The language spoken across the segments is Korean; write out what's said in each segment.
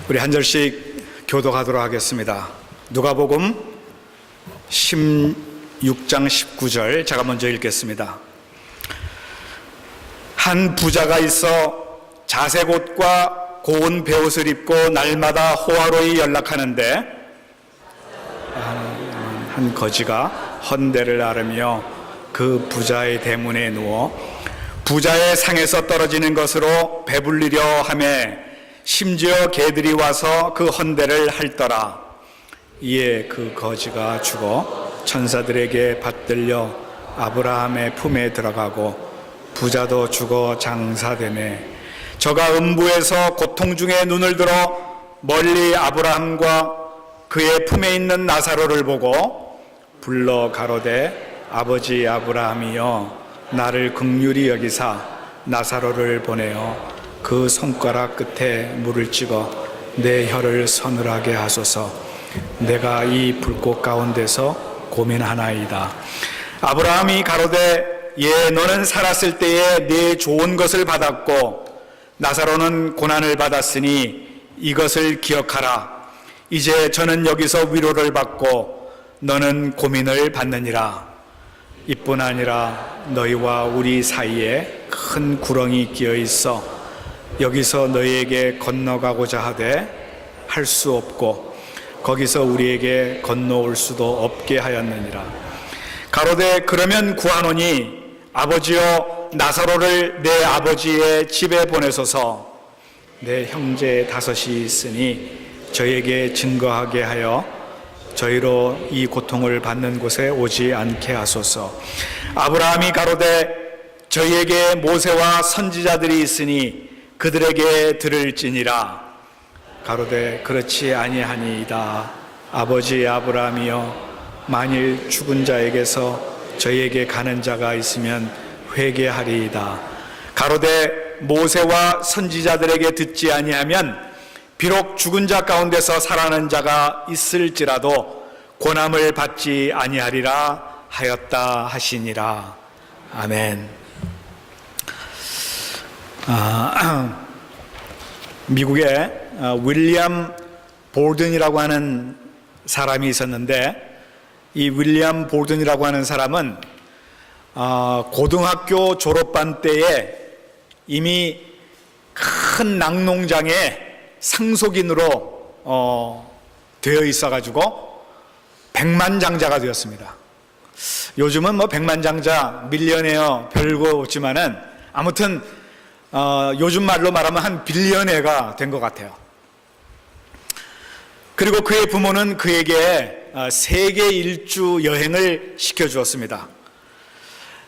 우리 한 절씩 교독하도록 하겠습니다. 누가복음 16장 19절 제가 먼저 읽겠습니다. 한 부자가 있어 자색 옷과 고운 베옷을 입고 날마다 호화로이 연락하는데 한 거지가 헌대를 앓으며 그 부자의 대문에 누워 부자의 상에서 떨어지는 것으로 배불리려 하매 심지어 개들이 와서 그 헌대를 핥더라. 이에 그 거지가 죽어 천사들에게 받들려 아브라함의 품에 들어가고 부자도 죽어 장사되매 저가 음부에서 고통 중에 눈을 들어 멀리 아브라함과 그의 품에 있는 나사로를 보고 불러 가로되 아버지 아브라함이여 나를 긍휼히 여기사 나사로를 보내어 그 손가락 끝에 물을 찍어 내 혀를 서늘하게 하소서. 내가 이 불꽃 가운데서 고민하나이다. 아브라함이 가로되 예 너는 살았을 때에 네 좋은 것을 받았고 나사로는 고난을 받았으니 이것을 기억하라. 이제 저는 여기서 위로를 받고 너는 고민을 받느니라. 이뿐 아니라 너희와 우리 사이에 큰 구렁이 끼어 있어 여기서 너희에게 건너가고자 하되 할 수 없고 거기서 우리에게 건너올 수도 없게 하였느니라. 가로되 그러면 구하노니 아버지여 나사로를 내 아버지의 집에 보내소서. 내 형제 다섯이 있으니 저에게 증거하게 하여 저희로 이 고통을 받는 곳에 오지 않게 하소서. 아브라함이 가로되 저희에게 모세와 선지자들이 있으니 그들에게 들을지니라. 가로되 그렇지 아니하니이다. 아버지 아브라함이여 만일 죽은 자에게서 저희에게 가는 자가 있으면 회개하리이다. 가로되 모세와 선지자들에게 듣지 아니하면 비록 죽은 자 가운데서 살아난 자가 있을지라도 고난을 받지 아니하리라 하였다 하시니라. 아멘. 미국에 윌리엄 볼든이라고 하는 사람이 있었는데 이 윌리엄 볼든이라고 하는 사람은 고등학교 졸업반 때에 이미 큰 낙농장에 상속인으로 되어 있어가지고 백만장자가 되었습니다. 요즘은 뭐 백만장자, 밀리언웨어 별거 없지만은 아무튼 요즘 말로 말하면 한 빌리언웨어가 된 것 같아요. 그리고 그의 부모는 그에게 세계 일주 여행을 시켜주었습니다.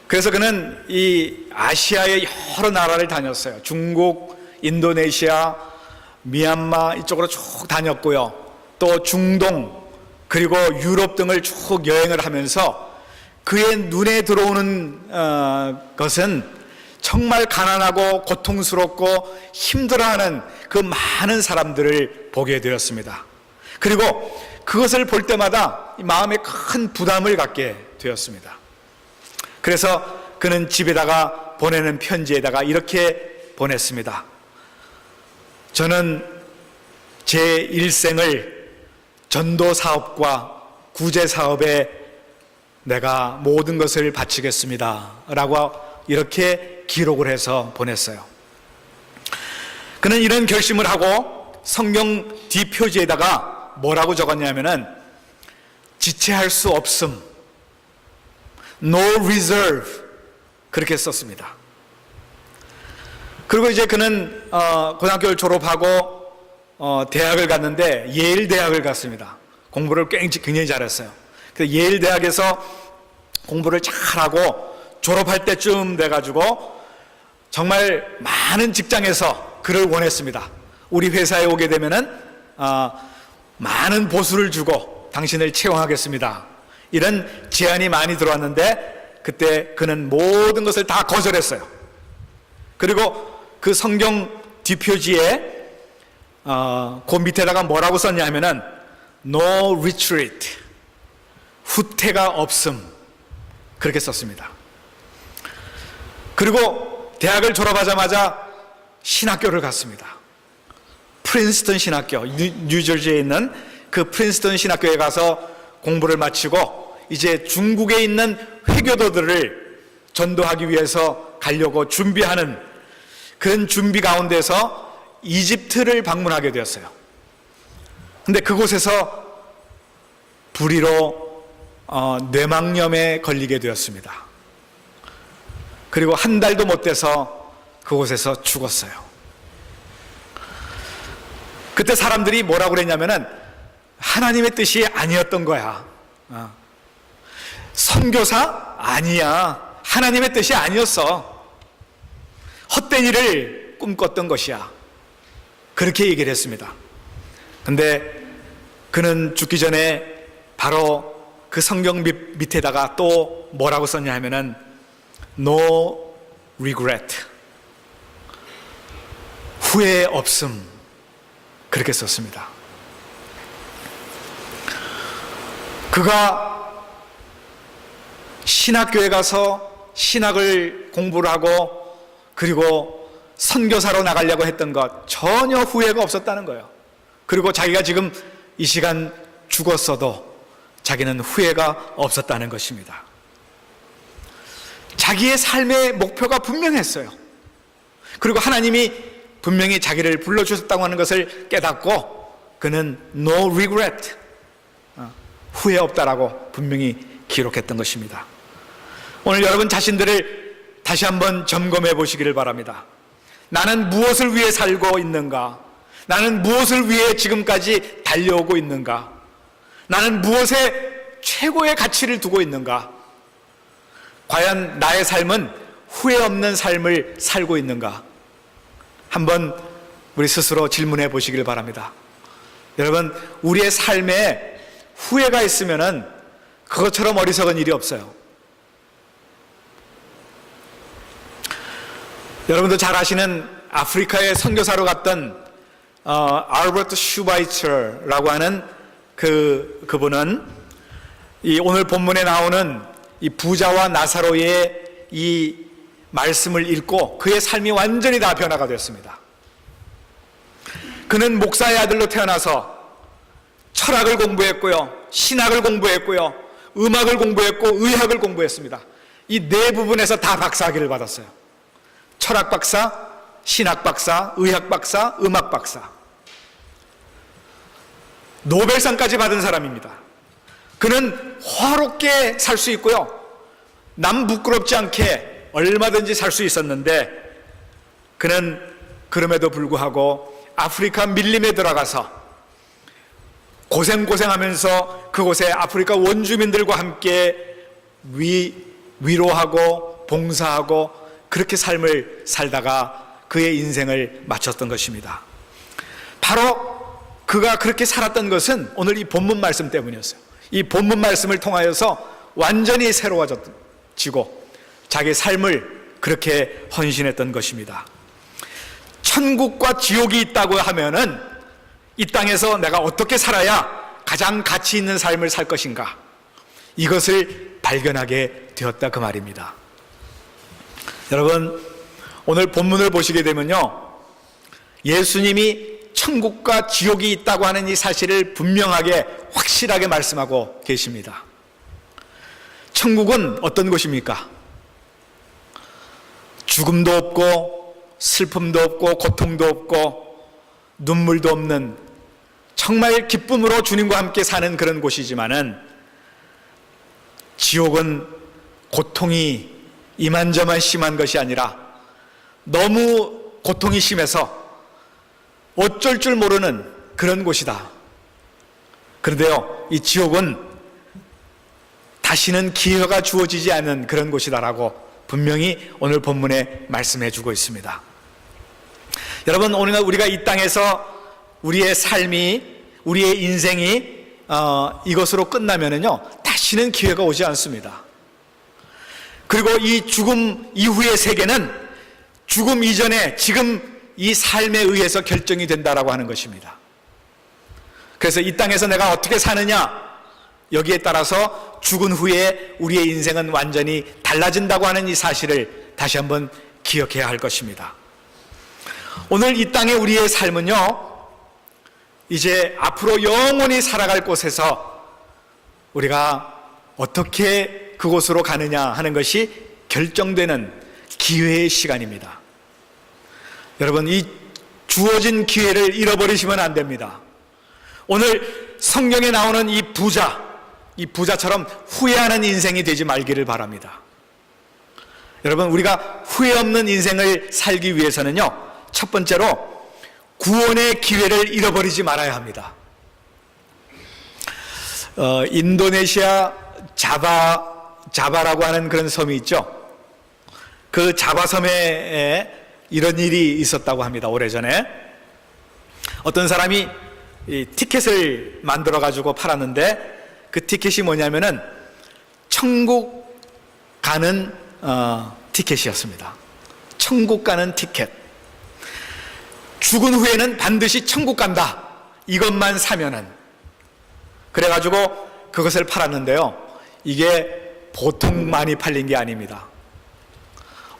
그래서 그는 이 아시아의 여러 나라를 다녔어요. 중국, 인도네시아, 미얀마 이쪽으로 쭉 다녔고요. 또 중동 그리고 유럽 등을 쭉 여행을 하면서 그의 눈에 들어오는 것은 정말 가난하고 고통스럽고 힘들어하는 그 많은 사람들을 보게 되었습니다. 그리고 그것을 볼 때마다 마음에 큰 부담을 갖게 되었습니다. 그래서 그는 집에다가 보내는 편지에다가 이렇게 보냈습니다. 저는 제 일생을 전도 사업과 구제 사업에 내가 모든 것을 바치겠습니다 라고 이렇게 기록을 해서 보냈어요. 그는 이런 결심을 하고 성경 뒷표지에다가 뭐라고 적었냐면은 지체할 수 없음, no reserve 그렇게 썼습니다. 그리고 이제 그는 고등학교를 졸업하고 대학을 갔는데 예일 대학을 갔습니다. 공부를 굉장히 잘했어요. 그래서 예일 대학에서 공부를 잘하고 졸업할 때쯤 돼가지고 정말 많은 직장에서 그를 원했습니다. 우리 회사에 오게 되면은 많은 보수를 주고 당신을 채용하겠습니다. 이런 제안이 많이 들어왔는데 그때 그는 모든 것을 다 거절했어요. 그리고 그 성경 뒷표지에 그 밑에다가 뭐라고 썼냐면은 No retreat, 후퇴가 없음 그렇게 썼습니다. 그리고 대학을 졸업하자마자 신학교를 갔습니다. 프린스턴 신학교, 뉴저지에 있는 그 프린스턴 신학교에 가서 공부를 마치고 이제 중국에 있는 회교도들을 전도하기 위해서 가려고 준비하는 그런 준비 가운데서 이집트를 방문하게 되었어요. 근데 그곳에서 불의로 뇌망염에 걸리게 되었습니다. 그리고 한 달도 못 돼서 그곳에서 죽었어요. 그때 사람들이 뭐라고 그랬냐면은 하나님의 뜻이 아니었던 거야. 선교사? 아니야. 하나님의 뜻이 아니었어. 헛된 일을 꿈꿨던 것이야. 그렇게 얘기를 했습니다. 근데 그는 죽기 전에 바로 그 성경 밑에다가 또 뭐라고 썼냐 하면은 No regret. 후회 없음. 그렇게 썼습니다. 그가 신학교에 가서 신학을 공부를 하고 그리고 선교사로 나가려고 했던 것 전혀 후회가 없었다는 거예요. 그리고 자기가 지금 이 시간 죽었어도 자기는 후회가 없었다는 것입니다. 자기의 삶의 목표가 분명했어요. 그리고 하나님이 분명히 자기를 불러주셨다고 하는 것을 깨닫고 그는 no regret, 후회 없다라고 분명히 기록했던 것입니다. 오늘 여러분 자신들을 다시 한번 점검해 보시기를 바랍니다. 나는 무엇을 위해 살고 있는가? 나는 무엇을 위해 지금까지 달려오고 있는가? 나는 무엇에 최고의 가치를 두고 있는가? 과연 나의 삶은 후회 없는 삶을 살고 있는가? 한번 우리 스스로 질문해 보시길 바랍니다. 여러분, 우리의 삶에 후회가 있으면은 그것처럼 어리석은 일이 없어요. 여러분도 잘 아시는 아프리카에 선교사로 갔던 알버트 슈바이처라고 하는 그분은 이 오늘 본문에 나오는 이 부자와 나사로의 이 말씀을 읽고 그의 삶이 완전히 다 변화가 되었습니다. 그는 목사의 아들로 태어나서 철학을 공부했고요, 신학을 공부했고요, 음악을 공부했고 의학을 공부했습니다. 이 네 부분에서 다 박사학위를 받았어요. 철학 박사, 신학 박사, 의학 박사, 음악 박사. 노벨상까지 받은 사람입니다. 그는 화롭게 살 수 있고요, 남 부끄럽지 않게 얼마든지 살 수 있었는데 그는 그럼에도 불구하고 아프리카 밀림에 들어가서 고생하면서 그곳에 아프리카 원주민들과 함께 위로하고 봉사하고 그렇게 삶을 살다가 그의 인생을 마쳤던 것입니다. 바로 그가 그렇게 살았던 것은 오늘 이 본문 말씀 때문이었어요. 이 본문 말씀을 통하여서 완전히 새로워지고 자기 삶을 그렇게 헌신했던 것입니다. 천국과 지옥이 있다고 하면은 이 땅에서 내가 어떻게 살아야 가장 가치 있는 삶을 살 것인가, 이것을 발견하게 되었다 그 말입니다. 여러분, 오늘 본문을 보시게 되면요, 예수님이 천국과 지옥이 있다고 하는 이 사실을 분명하게 확실하게 말씀하고 계십니다. 천국은 어떤 곳입니까? 죽음도 없고 슬픔도 없고 고통도 없고 눈물도 없는 정말 기쁨으로 주님과 함께 사는 그런 곳이지만은, 지옥은 고통이 이만저만 심한 것이 아니라 너무 고통이 심해서 어쩔 줄 모르는 그런 곳이다. 그런데요, 이 지옥은 다시는 기회가 주어지지 않는 그런 곳이다라고 분명히 오늘 본문에 말씀해 주고 있습니다. 여러분, 오늘 우리가 이 땅에서 우리의 삶이, 우리의 인생이 이것으로 끝나면은요, 다시는 기회가 오지 않습니다. 그리고 이 죽음 이후의 세계는 죽음 이전에 지금 이 삶에 의해서 결정이 된다라고 하는 것입니다. 그래서 이 땅에서 내가 어떻게 사느냐, 여기에 따라서 죽은 후에 우리의 인생은 완전히 달라진다고 하는 이 사실을 다시 한번 기억해야 할 것입니다. 오늘 이 땅의 우리의 삶은요, 이제 앞으로 영원히 살아갈 곳에서 우리가 어떻게 그곳으로 가느냐 하는 것이 결정되는 기회의 시간입니다. 여러분, 이 주어진 기회를 잃어버리시면 안 됩니다. 오늘 성경에 나오는 이 부자처럼 후회하는 인생이 되지 말기를 바랍니다. 여러분, 우리가 후회 없는 인생을 살기 위해서는요, 첫 번째로 구원의 기회를 잃어버리지 말아야 합니다. 인도네시아 자바라고 하는 그런 섬이 있죠. 그 자바 섬에 이런 일이 있었다고 합니다. 오래전에 어떤 사람이 이 티켓을 만들어 가지고 팔았는데, 그 티켓이 뭐냐면은 천국 가는 티켓이었습니다. 천국 가는 티켓. 죽은 후에는 반드시 천국 간다, 이것만 사면은. 그래가지고 그것을 팔았는데요, 이게 보통 많이 팔린 게 아닙니다.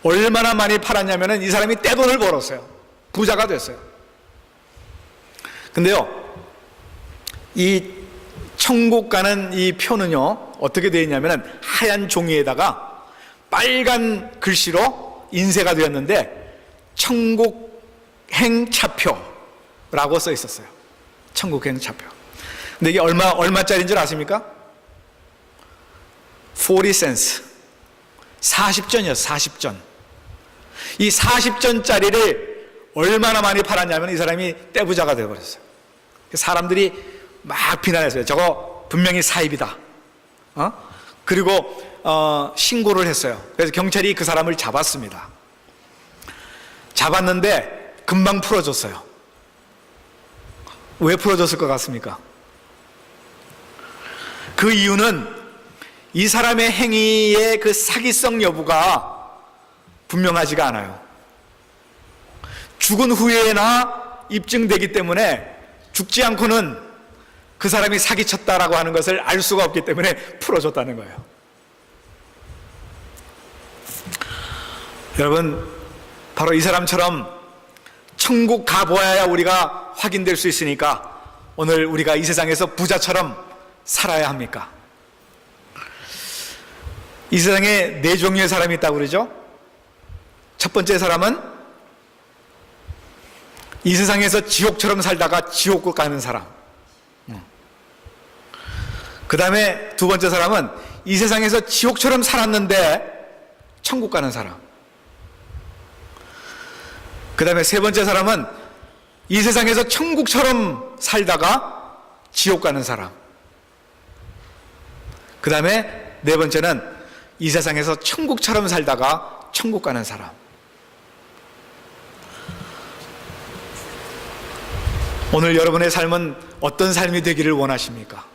얼마나 많이 팔았냐면은 이 사람이 떼돈을 벌었어요. 부자가 됐어요. 근데요, 이 천국 가는 이 표는요, 어떻게 되어 있냐면은 하얀 종이에다가 빨간 글씨로 인쇄가 되었는데 천국행 차표라고 써 있었어요. 천국행 차표. 근데 이게 얼마짜리인 줄 아십니까? 40 cents. 40전이었어요. 40전. 이 40전짜리를 얼마나 많이 팔았냐면 이 사람이 떼부자가 되어버렸어요. 사람들이 막 비난했어요. 저거 분명히 사입이다. 그리고 신고를 했어요. 그래서 경찰이 그 사람을 잡았습니다. 잡았는데 금방 풀어줬어요. 왜 풀어줬을 것 같습니까? 그 이유는 이 사람의 행위의 그 사기성 여부가 분명하지가 않아요. 죽은 후에나 입증되기 때문에 죽지 않고는 그 사람이 사기쳤다라고 하는 것을 알 수가 없기 때문에 풀어줬다는 거예요. 여러분, 바로 이 사람처럼 천국 가보아야 우리가 확인될 수 있으니까 오늘 우리가 이 세상에서 부자처럼 살아야 합니까? 이 세상에 네 종류의 사람이 있다고 그러죠? 첫 번째 사람은 이 세상에서 지옥처럼 살다가 지옥을 가는 사람. 그 다음에 두 번째 사람은 이 세상에서 지옥처럼 살았는데 천국 가는 사람. 그 다음에 세 번째 사람은 이 세상에서 천국처럼 살다가 지옥 가는 사람. 그 다음에 네 번째는 이 세상에서 천국처럼 살다가 천국 가는 사람. 오늘 여러분의 삶은 어떤 삶이 되기를 원하십니까?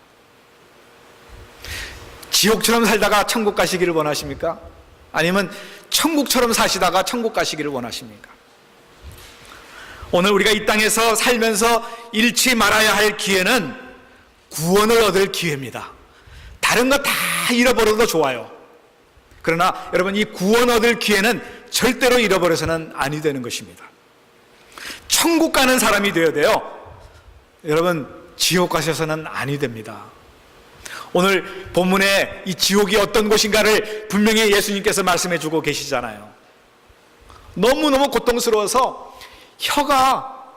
지옥처럼 살다가 천국 가시기를 원하십니까? 아니면 천국처럼 사시다가 천국 가시기를 원하십니까? 오늘 우리가 이 땅에서 살면서 잃지 말아야 할 기회는 구원을 얻을 기회입니다. 다른 거 다 잃어버려도 좋아요. 그러나 여러분, 이 구원 얻을 기회는 절대로 잃어버려서는 아니 되는 것입니다. 천국 가는 사람이 되어야 돼요. 여러분, 지옥 가셔서는 아니 됩니다. 오늘 본문에 이 지옥이 어떤 곳인가를 분명히 예수님께서 말씀해 주고 계시잖아요. 너무너무 고통스러워서 혀가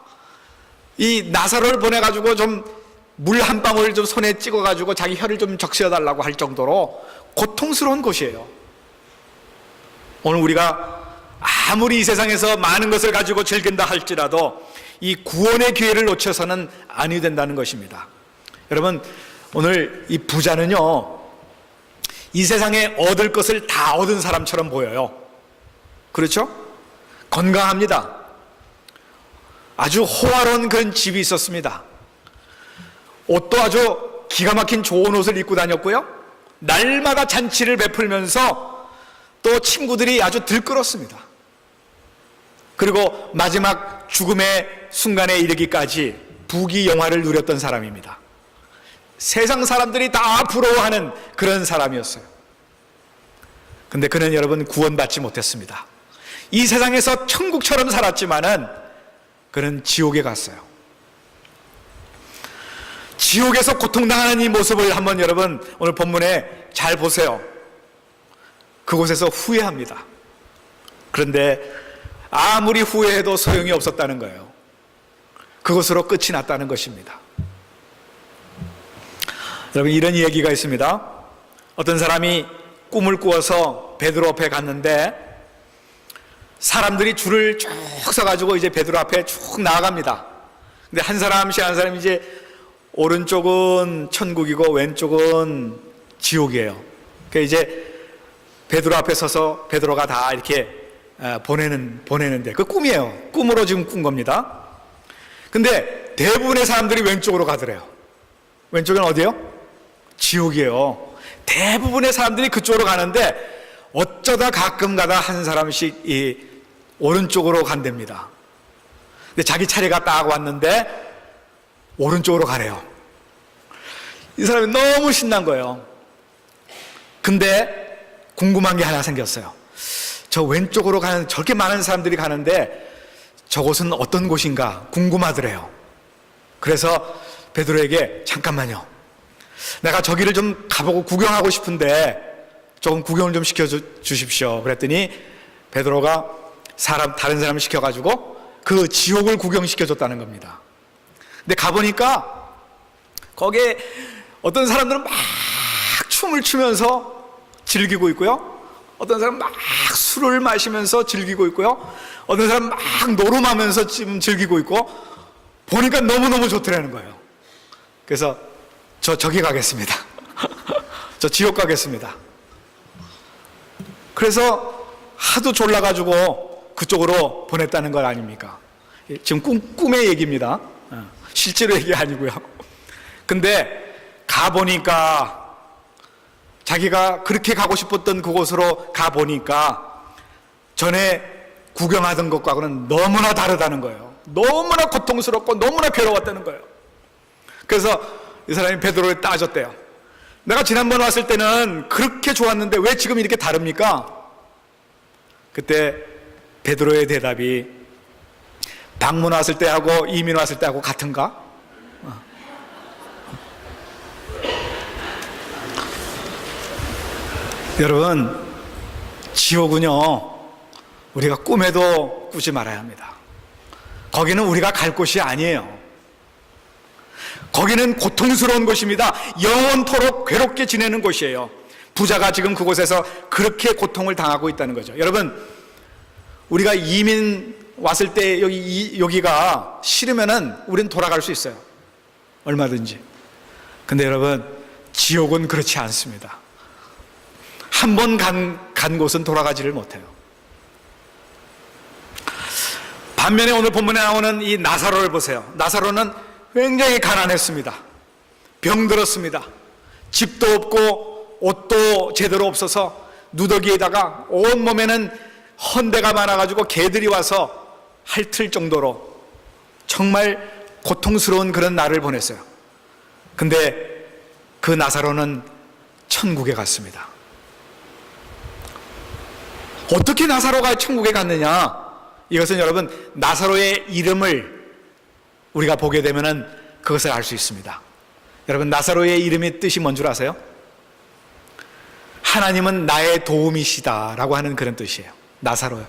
이 나사로를 보내가지고 좀 물 한 방울 좀 손에 찍어가지고 자기 혀를 좀 적셔달라고 할 정도로 고통스러운 곳이에요. 오늘 우리가 아무리 이 세상에서 많은 것을 가지고 즐긴다 할지라도 이 구원의 기회를 놓쳐서는 아니 된다는 것입니다. 여러분, 오늘 이 부자는요, 이 세상에 얻을 것을 다 얻은 사람처럼 보여요. 그렇죠? 건강합니다. 아주 호화로운 그런 집이 있었습니다. 옷도 아주 기가 막힌 좋은 옷을 입고 다녔고요, 날마다 잔치를 베풀면서 또 친구들이 아주 들끓었습니다. 그리고 마지막 죽음의 순간에 이르기까지 부귀영화를 누렸던 사람입니다. 세상 사람들이 다 부러워하는 그런 사람이었어요. 근데 그는 여러분 구원받지 못했습니다. 이 세상에서 천국처럼 살았지만은 그는 지옥에 갔어요. 지옥에서 고통당하는 이 모습을 한번 여러분 오늘 본문에 잘 보세요. 그곳에서 후회합니다. 그런데 아무리 후회해도 소용이 없었다는 거예요. 그것으로 끝이 났다는 것입니다. 여러분, 이런 이야기가 있습니다. 어떤 사람이 꿈을 꾸어서 베드로 앞에 갔는데 사람들이 줄을 쭉 서가지고 이제 베드로 앞에 쭉 나아갑니다. 근데 한 사람씩 한 사람이 이제 오른쪽은 천국이고 왼쪽은 지옥이에요. 그러니까 이제 베드로 앞에 서서 베드로가 다 이렇게 보내는데 그 꿈이에요. 꿈으로 지금 꾼 겁니다. 근데 대부분의 사람들이 왼쪽으로 가더래요. 왼쪽은 어디요? 지옥이에요. 대부분의 사람들이 그쪽으로 가는데 어쩌다 가끔 가다 한 사람씩 이 오른쪽으로 간답니다. 근데 자기 차례가 딱 왔는데 오른쪽으로 가래요. 이 사람이 너무 신난 거예요. 근데 궁금한 게 하나 생겼어요. 저 왼쪽으로 가는 저렇게 많은 사람들이 가는데 저곳은 어떤 곳인가 궁금하더래요. 그래서 베드로에게 잠깐만요. 내가 저기를 좀 가보고 구경하고 싶은데 조금 구경을 좀 시켜주십시오. 그랬더니 베드로가 다른 사람을 시켜가지고 그 지옥을 구경시켜줬다는 겁니다. 근데 가보니까 거기에 어떤 사람들은 막 춤을 추면서 즐기고 있고요. 어떤 사람은 막 술을 마시면서 즐기고 있고요. 어떤 사람은 막 노름하면서 지금 즐기고 있고 보니까 너무너무 좋더라는 거예요. 그래서 저기 가겠습니다. 저 지옥 가겠습니다. 그래서 하도 졸라가지고 그쪽으로 보냈다는 것 아닙니까? 지금 꿈의 얘기입니다. 실제로 얘기 아니고요. 근데 가보니까 자기가 그렇게 가고 싶었던 그곳으로 가보니까 전에 구경하던 것과는 너무나 다르다는 거예요. 너무나 고통스럽고 너무나 괴로웠다는 거예요. 그래서 이 사람이 베드로를 따졌대요. 내가 지난번 왔을 때는 그렇게 좋았는데 왜 지금 이렇게 다릅니까? 그때 베드로의 대답이 방문 왔을 때하고 이민 왔을 때하고 같은가? 여러분, 지옥은요 우리가 꿈에도 꾸지 말아야 합니다. 거기는 우리가 갈 곳이 아니에요. 거기는 고통스러운 곳입니다. 영원토록 괴롭게 지내는 곳이에요. 부자가 지금 그곳에서 그렇게 고통을 당하고 있다는 거죠. 여러분, 우리가 이민 왔을 때 여기가 싫으면은 우린 돌아갈 수 있어요. 얼마든지. 근데 여러분, 지옥은 그렇지 않습니다. 한 번 간 곳은 돌아가지를 못해요. 반면에 오늘 본문에 나오는 이 나사로를 보세요. 나사로는 굉장히 가난했습니다. 병들었습니다. 집도 없고 옷도 제대로 없어서 누더기에다가 온몸에는 헌대가 많아가지고 개들이 와서 핥을 정도로 정말 고통스러운 그런 날을 보냈어요. 근데 그 나사로는 천국에 갔습니다. 어떻게 나사로가 천국에 갔느냐? 이것은 여러분, 나사로의 이름을 우리가 보게 되면은 그것을 알 수 있습니다. 여러분, 나사로의 이름의 뜻이 뭔 줄 아세요? 하나님은 나의 도움이시다 라고 하는 그런 뜻이에요. 나사로요.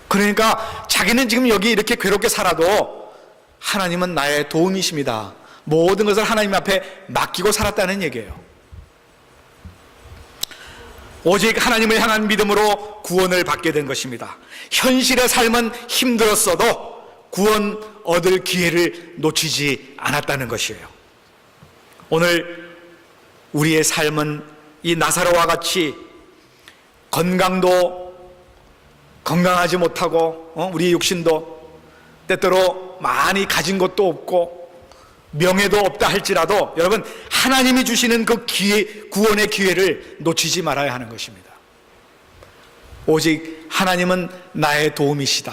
그러니까 자기는 지금 여기 이렇게 괴롭게 살아도 하나님은 나의 도움이십니다. 모든 것을 하나님 앞에 맡기고 살았다는 얘기예요. 오직 하나님을 향한 믿음으로 구원을 받게 된 것입니다. 현실의 삶은 힘들었어도 구원 얻을 기회를 놓치지 않았다는 것이에요. 오늘 우리의 삶은 이 나사로와 같이 건강도 건강하지 못하고 우리 육신도 때때로 많이 가진 것도 없고 명예도 없다 할지라도 여러분, 하나님이 주시는 그 기회, 구원의 기회를 놓치지 말아야 하는 것입니다. 오직 하나님은 나의 도움이시다.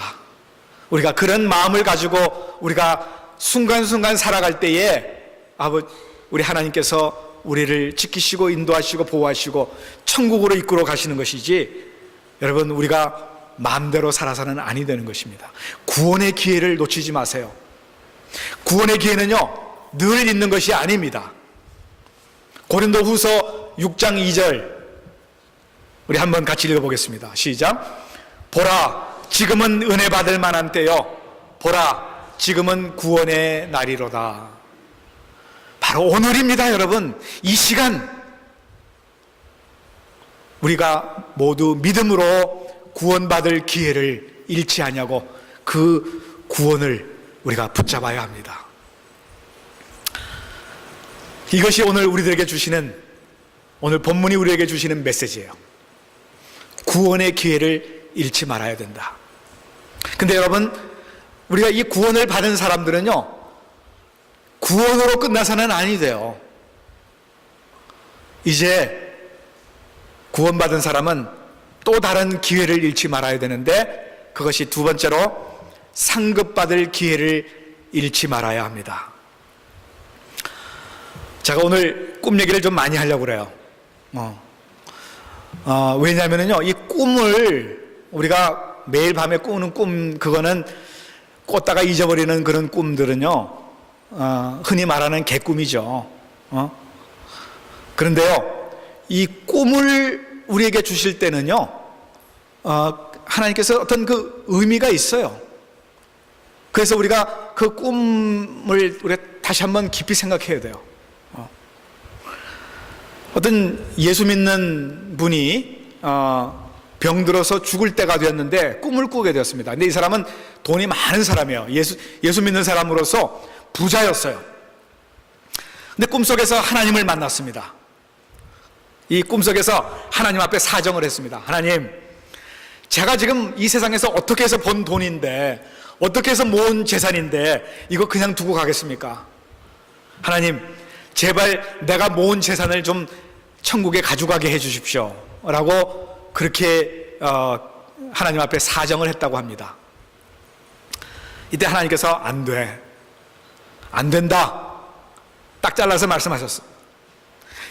우리가 그런 마음을 가지고 우리가 순간순간 살아갈 때에 우리 하나님께서 우리를 지키시고 인도하시고 보호하시고 천국으로 이끌어 가시는 것이지, 여러분, 우리가 마음대로 살아서는 아니 되는 것입니다. 구원의 기회를 놓치지 마세요. 구원의 기회는요 늘 있는 것이 아닙니다. 고린도후서 6장 2절 우리 한번 같이 읽어보겠습니다. 시작. 보라, 지금은 은혜 받을 만한 때요. 보라, 지금은 구원의 날이로다. 바로 오늘입니다, 여러분. 이 시간 우리가 모두 믿음으로 구원받을 기회를 잃지 않냐고 그 구원을 우리가 붙잡아야 합니다. 이것이 오늘 우리들에게 주시는, 오늘 본문이 우리에게 주시는 메시지예요. 구원의 기회를 잃지 말아야 된다. 근데 여러분, 우리가 이 구원을 받은 사람들은요, 구원으로 끝나서는 아니 돼요. 이제 구원받은 사람은 또 다른 기회를 잃지 말아야 되는데, 그것이 두 번째로 상급받을 기회를 잃지 말아야 합니다. 제가 오늘 꿈 얘기를 좀 많이 하려고 그래요. 왜냐하면요, 이 꿈을 우리가 매일 밤에 꾸는 꿈, 그거는 꿨다가 잊어버리는 그런 꿈들은요, 흔히 말하는 개꿈이죠. 그런데요, 이 꿈을 우리에게 주실 때는요, 하나님께서 어떤 그 의미가 있어요. 그래서 우리가 그 꿈을 우리가 다시 한번 깊이 생각해야 돼요. 어떤 예수 믿는 분이 병들어서 죽을 때가 되었는데 꿈을 꾸게 되었습니다. 근데 이 사람은 돈이 많은 사람이에요. 예수 믿는 사람으로서 부자였어요. 근데 꿈속에서 하나님을 만났습니다. 이 꿈속에서 하나님 앞에 사정을 했습니다. 하나님, 제가 지금 이 세상에서 어떻게 해서 번 돈인데, 어떻게 해서 모은 재산인데 이거 그냥 두고 가겠습니까? 하나님, 제발 내가 모은 재산을 좀 천국에 가져가게 해 주십시오 라고 그렇게 하나님 앞에 사정을 했다고 합니다. 이때 하나님께서 안 돼, 안 된다 딱 잘라서 말씀하셨어요.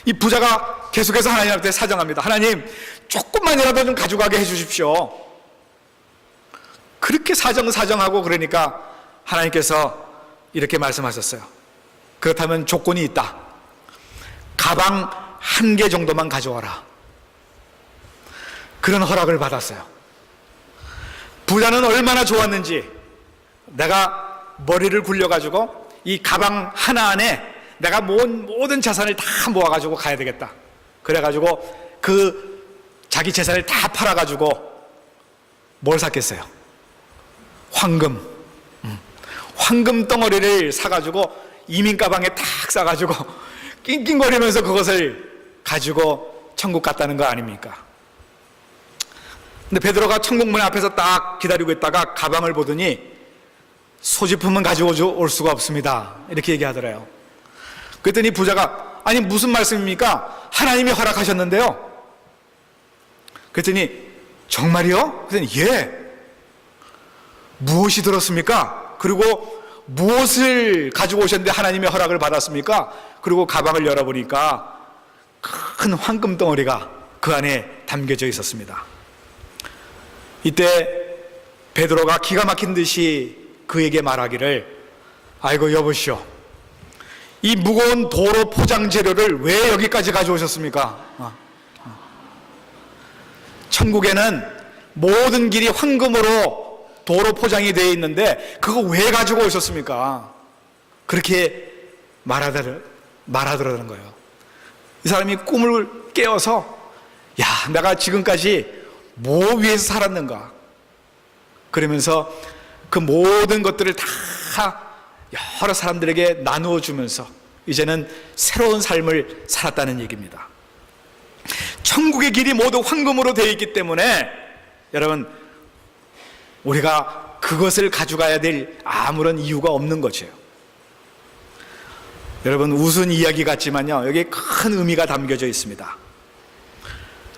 이 부자가 계속해서 하나님 앞에 사정합니다. 하나님, 조금만이라도 좀 가져가게 해 주십시오. 그렇게 사정하고 그러니까 하나님께서 이렇게 말씀하셨어요. 그렇다면 조건이 있다. 가방 1개 정도만 가져와라. 그런 허락을 받았어요. 부자는 얼마나 좋았는지, 내가 머리를 굴려가지고 이 가방 하나 안에 내가 모은 모든 자산을 다 모아가지고 가야 되겠다. 그래가지고 그 자기 재산을 다 팔아가지고 뭘 샀겠어요? 황금. 황금 덩어리를 사가지고 이민 가방에 탁 싸가지고 낑낑거리면서 그것을 가지고 천국 갔다는 거 아닙니까? 근데 베드로가 천국문 앞에서 딱 기다리고 있다가 가방을 보더니 소지품은 가지고 올 수가 없습니다. 이렇게 얘기하더래요. 그랬더니 부자가, 아니 무슨 말씀입니까? 하나님이 허락하셨는데요. 그랬더니 정말이요? 그랬더니 예. 무엇이 들었습니까? 그리고 무엇을 가지고 오셨는데 하나님의 허락을 받았습니까? 그리고 가방을 열어보니까 큰 황금 덩어리가 그 안에 담겨져 있었습니다. 이때 베드로가 기가 막힌 듯이 그에게 말하기를, 아이고 여보시오, 이 무거운 도로 포장 재료를 왜 여기까지 가져오셨습니까? 천국에는 모든 길이 황금으로 도로 포장이 되어 있는데 그거 왜 가지고 오셨습니까? 그렇게 말하더라는 거예요. 이 사람이 꿈을 깨어서, 야, 내가 지금까지 뭐 위해서 살았는가? 그러면서 그 모든 것들을 다 여러 사람들에게 나누어 주면서 이제는 새로운 삶을 살았다는 얘기입니다. 천국의 길이 모두 황금으로 되어 있기 때문에 여러분, 우리가 그것을 가져가야 될 아무런 이유가 없는 거죠. 여러분, 웃은 이야기 같지만요, 여기에 큰 의미가 담겨져 있습니다.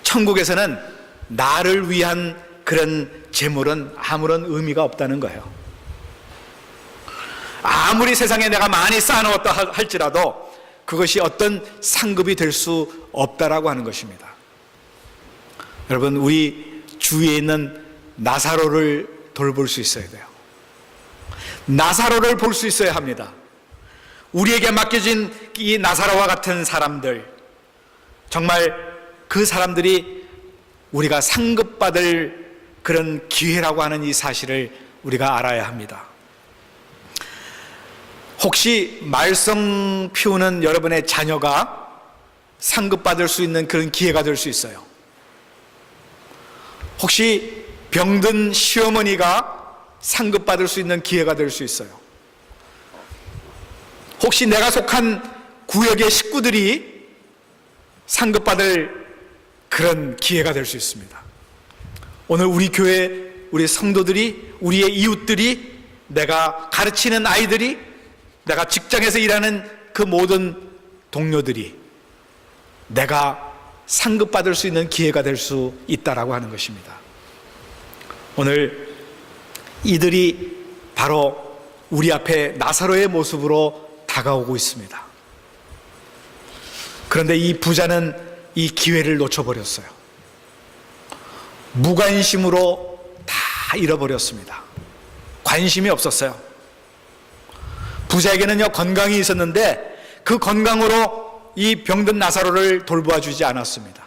천국에서는 나를 위한 그런 재물은 아무런 의미가 없다는 거예요. 아무리 세상에 내가 많이 쌓아놓았다 할지라도 그것이 어떤 상급이 될 수 없다라고 하는 것입니다. 여러분, 우리 주위에 있는 나사로를 돌볼 수 있어야 돼요. 나사로를 볼 수 있어야 합니다. 우리에게 맡겨진 이 나사로와 같은 사람들, 정말 그 사람들이 우리가 상급받을 그런 기회라고 하는 이 사실을 우리가 알아야 합니다. 혹시 말썽 피우는 여러분의 자녀가 상급받을 수 있는 그런 기회가 될 수 있어요. 혹시 병든 시어머니가 상급받을 수 있는 기회가 될 수 있어요. 혹시 내가 속한 구역의 식구들이 상급받을 그런 기회가 될 수 있습니다. 오늘 우리 교회, 우리 성도들이, 우리의 이웃들이, 내가 가르치는 아이들이, 내가 직장에서 일하는 그 모든 동료들이 내가 상급받을 수 있는 기회가 될 수 있다라고 하는 것입니다. 오늘 이들이 바로 우리 앞에 나사로의 모습으로 다가오고 있습니다. 그런데 이 부자는 이 기회를 놓쳐버렸어요. 무관심으로 다 잃어버렸습니다. 관심이 없었어요. 부자에게는요, 건강이 있었는데 그 건강으로 이 병든 나사로를 돌보아 주지 않았습니다.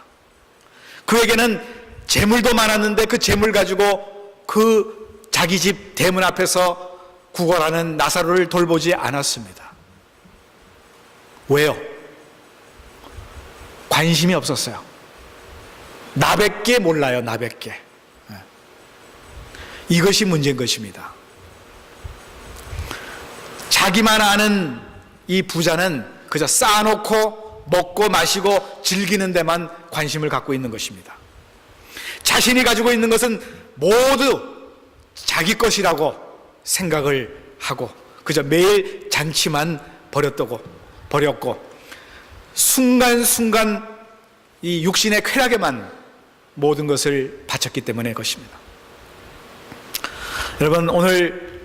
그에게는 재물도 많았는데 그 재물 가지고 그 자기 집 대문 앞에서 구걸하는 나사로를 돌보지 않았습니다. 왜요? 관심이 없었어요. 나밖에 몰라요, 나밖에. 이것이 문제인 것입니다. 자기만 아는 이 부자는 그저 쌓아놓고 먹고 마시고 즐기는 데만 관심을 갖고 있는 것입니다. 자신이 가지고 있는 것은 모두 자기 것이라고 생각을 하고 그저 매일 잔치만 벌였고 순간순간 이 육신의 쾌락에만 모든 것을 바쳤기 때문의 것입니다. 여러분, 오늘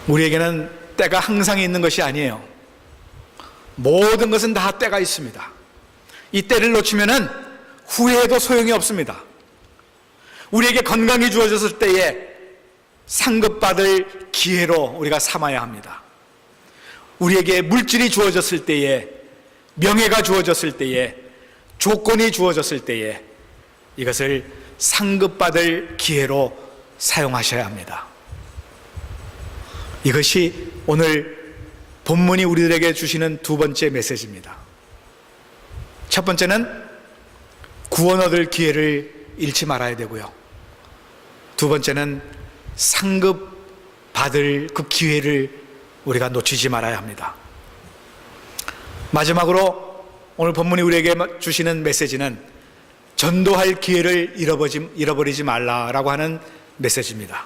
우리에게는 때가 항상 있는 것이 아니에요. 모든 것은 다 때가 있습니다. 이 때를 놓치면은 후회해도 소용이 없습니다. 우리에게 건강이 주어졌을 때에 상급받을 기회로 우리가 삼아야 합니다. 우리에게 물질이 주어졌을 때에, 명예가 주어졌을 때에, 조건이 주어졌을 때에 이것을 상급받을 기회로 사용하셔야 합니다. 이것이 오늘 본문이 우리들에게 주시는 두 번째 메시지입니다. 첫 번째는 구원 얻을 기회를 잃지 말아야 되고요. 두 번째는 상급 받을 그 기회를 우리가 놓치지 말아야 합니다. 마지막으로 오늘 본문이 우리에게 주시는 메시지는 전도할 기회를 잃어버리지 말라라고 하는 메시지입니다.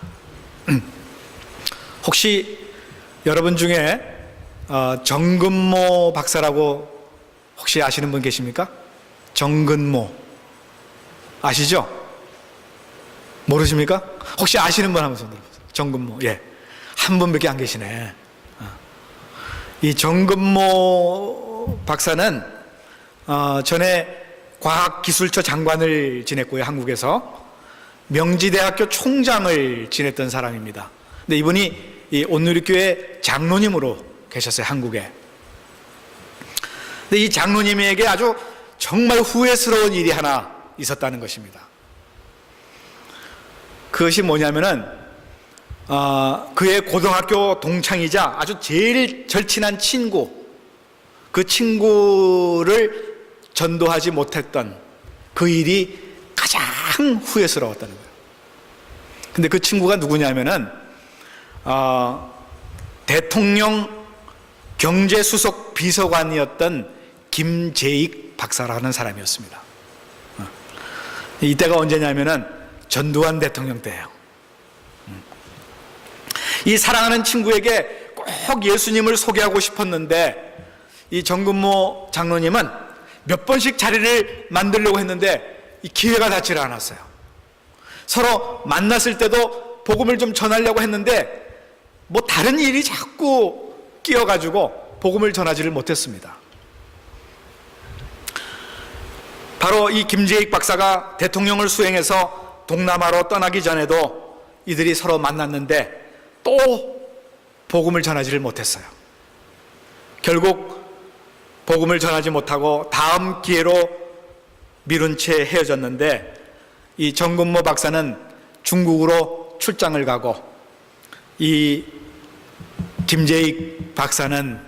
혹시 여러분 중에 정근모 박사라고 혹시 아시는 분 계십니까? 정근모 아시죠? 모르십니까? 혹시 아시는 분 한번 손 들어보세요. 정근모. 예, 한 분밖에 안 계시네. 이 정근모 박사는 전에 과학기술처 장관을 지냈고요, 한국에서 명지대학교 총장을 지냈던 사람입니다. 근데 이분이 이 온누리교회 장로님으로 계셨어요, 한국에. 근데 이 장로님에게 아주 정말 후회스러운 일이 하나 있었다는 것입니다. 그것이 뭐냐면은 그의 고등학교 동창이자 아주 제일 절친한 친구, 그 친구를 전도하지 못했던 그 일이 가장 후회스러웠다는 거예요. 근데 그 친구가 누구냐면은 대통령 경제수석 비서관이었던 김재익 박사라는 사람이었습니다. 이때가 언제냐면은 전두환 대통령 때예요. 이 사랑하는 친구에게 꼭 예수님을 소개하고 싶었는데 이 정근모 장로님은 몇 번씩 자리를 만들려고 했는데 이 기회가 닿지를 않았어요. 서로 만났을 때도 복음을 좀 전하려고 했는데 뭐 다른 일이 자꾸 끼어가지고 복음을 전하지를 못했습니다. 바로 이 김재익 박사가 대통령을 수행해서 동남아로 떠나기 전에도 이들이 서로 만났는데 또 복음을 전하지를 못했어요. 결국 복음을 전하지 못하고 다음 기회로 미룬 채 헤어졌는데, 이 정근모 박사는 중국으로 출장을 가고 이 김재익 박사는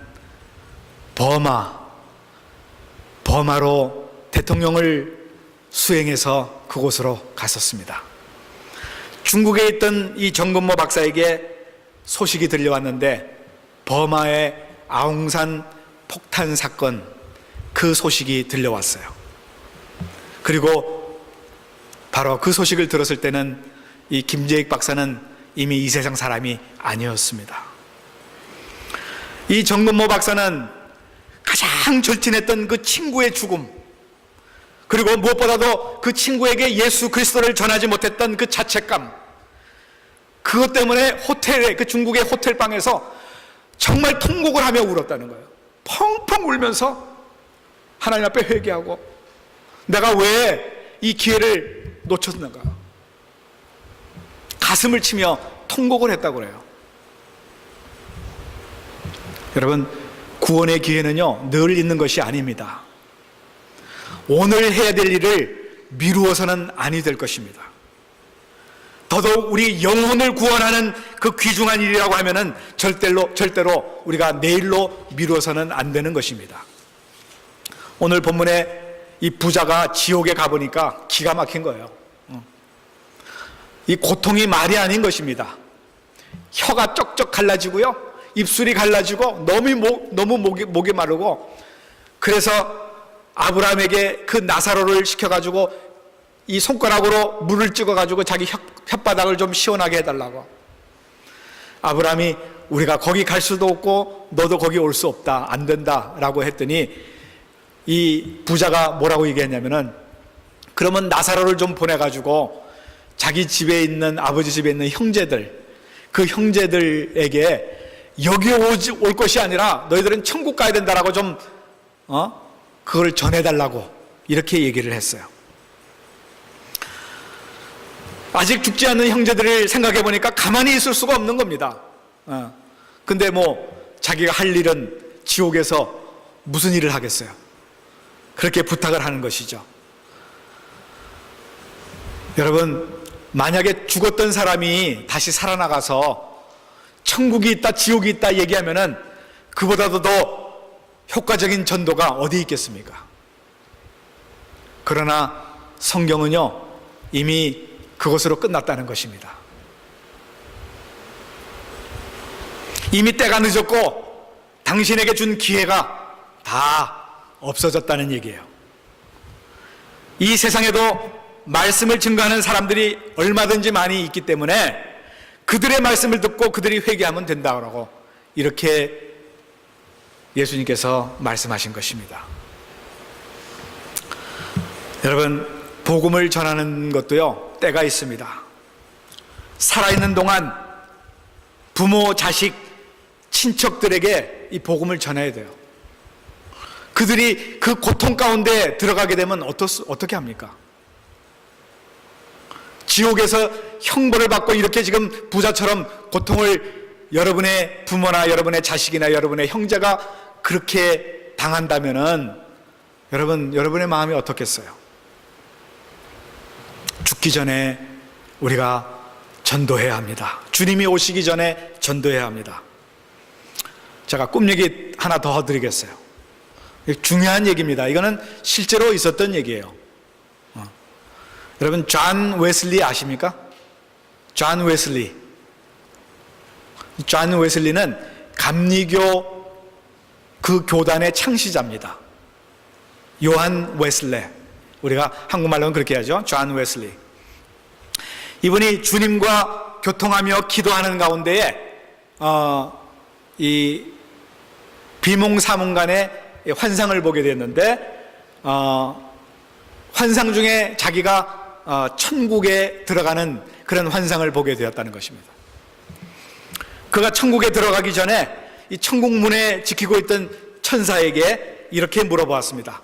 버마로 대통령을 수행해서 그곳으로 갔었습니다. 중국에 있던 이 정근모 박사에게 소식이 들려왔는데, 버마의 아웅산 폭탄 사건, 그 소식이 들려왔어요. 그리고 바로 그 소식을 들었을 때는 이 김재익 박사는 이미 이 세상 사람이 아니었습니다. 이 정근모 박사는 가장 절친했던 그 친구의 죽음, 그리고 무엇보다도 그 친구에게 예수 그리스도를 전하지 못했던 그 자책감, 그것 때문에 그 중국의 호텔방에서 정말 통곡을 하며 울었다는 거예요. 펑펑 울면서 하나님 앞에 회개하고, 내가 왜 이 기회를 놓쳤는가, 가슴을 치며 통곡을 했다고 그래요. 여러분, 구원의 기회는요 늘 있는 것이 아닙니다. 오늘 해야 될 일을 미루어서는 아니 될 것입니다. 더더욱 우리 영혼을 구원하는 그 귀중한 일이라고 하면은 절대로 우리가 내일로 미루어서는 안 되는 것입니다. 오늘 본문에 이 부자가 지옥에 가보니까 기가 막힌 거예요. 이 고통이 말이 아닌 것입니다. 혀가 쩍쩍 갈라지고요, 입술이 갈라지고 너무 목이 마르고, 그래서 아브라함에게 그 나사로를 시켜가지고 이 손가락으로 물을 찍어가지고 자기 혓바닥을 좀 시원하게 해달라고. 아브라함이 우리가 거기 갈 수도 없고 너도 거기 올 수 없다, 안 된다 라고 했더니, 이 부자가 뭐라고 얘기했냐면은, 그러면 나사로를 좀 보내가지고 자기 집에 있는, 아버지 집에 있는 형제들, 그 형제들에게 여기 올 것이 아니라 너희들은 천국 가야 된다라고 좀 그걸 전해달라고 이렇게 얘기를 했어요. 아직 죽지 않는 형제들을 생각해 보니까 가만히 있을 수가 없는 겁니다. 근데 자기가 할 일은 지옥에서 무슨 일을 하겠어요? 그렇게 부탁을 하는 것이죠. 여러분, 만약에 죽었던 사람이 다시 살아나가서 천국이 있다, 지옥이 있다 얘기하면은 그보다도 더 효과적인 전도가 어디 있겠습니까? 그러나 성경은요 이미 그것으로 끝났다는 것입니다. 이미 때가 늦었고 당신에게 준 기회가 다 없어졌다는 얘기예요. 이 세상에도 말씀을 증거하는 사람들이 얼마든지 많이 있기 때문에 그들의 말씀을 듣고 그들이 회개하면 된다고 이렇게 예수님께서 말씀하신 것입니다. 여러분, 복음을 전하는 것도요 때가 있습니다. 살아있는 동안 부모, 자식, 친척들에게 이 복음을 전해야 돼요. 그들이 그 고통 가운데 들어가게 되면 어떻게 합니까? 지옥에서 형벌을 받고 이렇게 지금 부자처럼 고통을 여러분의 부모나 여러분의 자식이나 여러분의 형제가 그렇게 당한다면은 여러분의 마음이 어떻겠어요? 죽기 전에 우리가 전도해야 합니다. 주님이 오시기 전에 전도해야 합니다. 제가 꿈 얘기 하나 더 드리겠어요. 중요한 얘기입니다. 이거는 실제로 있었던 얘기예요. 여러분, 존 웨슬리 아십니까? 존 웨슬리는 감리교 그 교단의 창시자입니다. 요한 웨슬레, 우리가 한국말로는 그렇게 하죠. 존 웨슬리. 이분이 주님과 교통하며 기도하는 가운데에 이 비몽사몽간에 환상을 보게 됐는데, 환상 중에 자기가 천국에 들어가는 그런 환상을 보게 되었다는 것입니다. 그가 천국에 들어가기 전에 이 천국 문에 지키고 있던 천사에게 이렇게 물어보았습니다.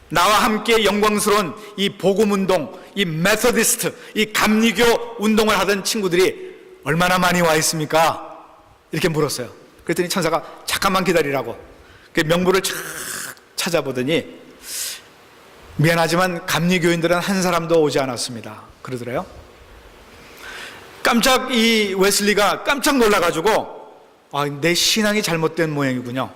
나와 함께 영광스러운 이 복음운동, 이 메서디스트, 이 감리교 운동을 하던 친구들이 얼마나 많이 와 있습니까? 이렇게 물었어요. 그랬더니 천사가 잠깐만 기다리라고. 그 명부를 쫙 찾아보더니 미안하지만 감리교인들은 한 사람도 오지 않았습니다. 그러더래요. 깜짝 이 웨슬리가 깜짝 놀라가지고 내 신앙이 잘못된 모양이군요.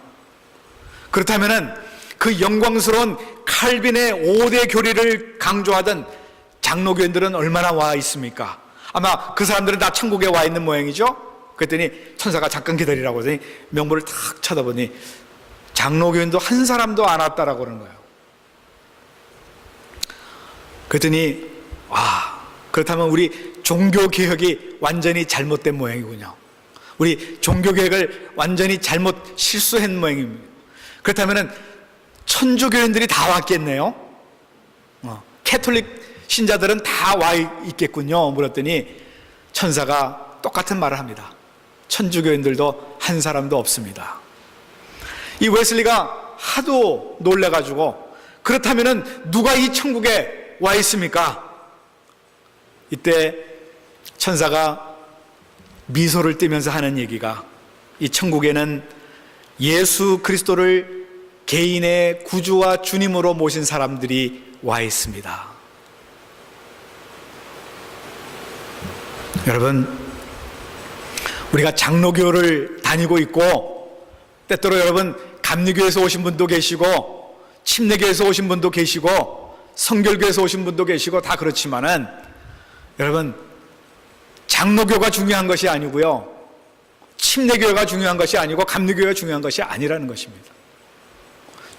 그렇다면은 그 영광스러운 칼빈의 5대 교리를 강조하던 장로교인들은 얼마나 와 있습니까? 아마 그 사람들은 다 천국에 와 있는 모양이죠. 그랬더니 천사가 잠깐 기다리라고 하더니 명부를 탁 쳐다보니 장로교인도 한 사람도 안 왔다라고 그러는 거예요. 그랬더니 그렇다면 우리 종교개혁이 완전히 잘못된 모양이군요. 우리 종교개혁을 완전히 잘못 실수한 모양입니다. 그렇다면 천주교인들이 다 왔겠네요. 캐톨릭 신자들은 다 와 있겠군요. 물었더니 천사가 똑같은 말을 합니다. 천주교인들도 한 사람도 없습니다. 이 웨슬리가 하도 놀래가지고 그렇다면 누가 이 천국에 와 있습니까? 이때 천사가 미소를 띠면서 하는 얘기가 이 천국에는 예수 그리스도를 개인의 구주와 주님으로 모신 사람들이 와 있습니다. 여러분, 우리가 장로교를 다니고 있고 때때로 여러분 감리교에서 오신 분도 계시고 침례교에서 오신 분도 계시고 성결교에서 오신 분도 계시고 다 그렇지만은 여러분 장로교가 중요한 것이 아니고요, 침례교가 중요한 것이 아니고 감리교가 중요한 것이 아니라는 것입니다.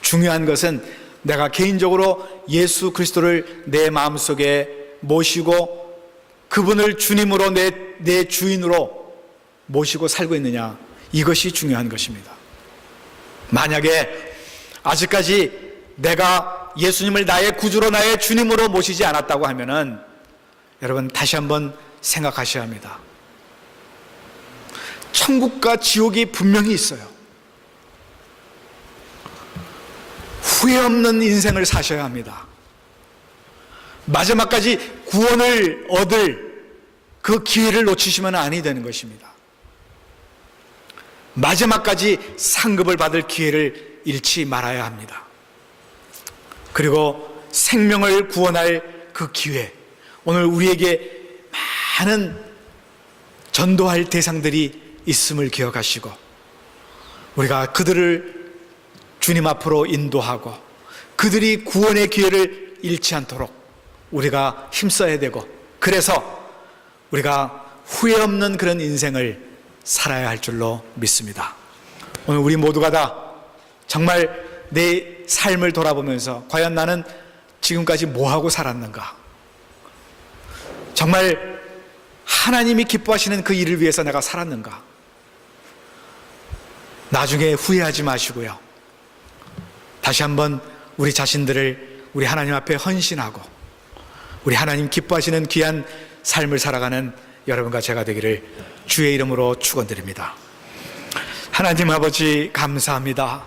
중요한 것은 내가 개인적으로 예수 그리스도를 내 마음속에 모시고 그분을 주님으로 내 주인으로 모시고 살고 있느냐, 이것이 중요한 것입니다. 만약에 아직까지 내가 예수님을 나의 구주로 나의 주님으로 모시지 않았다고 하면은 여러분 다시 한번 생각하셔야 합니다. 천국과 지옥이 분명히 있어요. 후회 없는 인생을 사셔야 합니다. 마지막까지 구원을 얻을 그 기회를 놓치시면 아니 되는 것입니다. 마지막까지 상급을 받을 기회를 잃지 말아야 합니다. 그리고 생명을 구원할 그 기회, 오늘 우리에게 많은 전도할 대상들이 있음을 기억하시고 우리가 그들을 주님 앞으로 인도하고 그들이 구원의 기회를 잃지 않도록 우리가 힘써야 되고, 그래서 우리가 후회 없는 그런 인생을 살아야 할 줄로 믿습니다. 오늘 우리 모두가 다 정말 내 삶을 돌아보면서 과연 나는 지금까지 뭐하고 살았는가, 정말 하나님이 기뻐하시는 그 일을 위해서 내가 살았는가, 나중에 후회하지 마시고요, 다시 한번 우리 자신들을 우리 하나님 앞에 헌신하고 우리 하나님 기뻐하시는 귀한 삶을 살아가는 여러분과 제가 되기를 주의 이름으로 축원드립니다. 하나님 아버지 감사합니다.